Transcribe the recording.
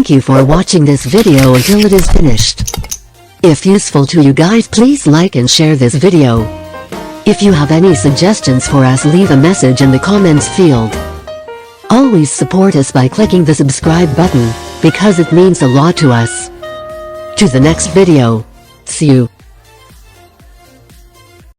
Thank you for watching this video until it is finished. If useful to you guys, please like and share this video. If you have any suggestions for us, leave a message in the comments field. Always support us by clicking the subscribe button, because it means a lot to us. To the next video. See you.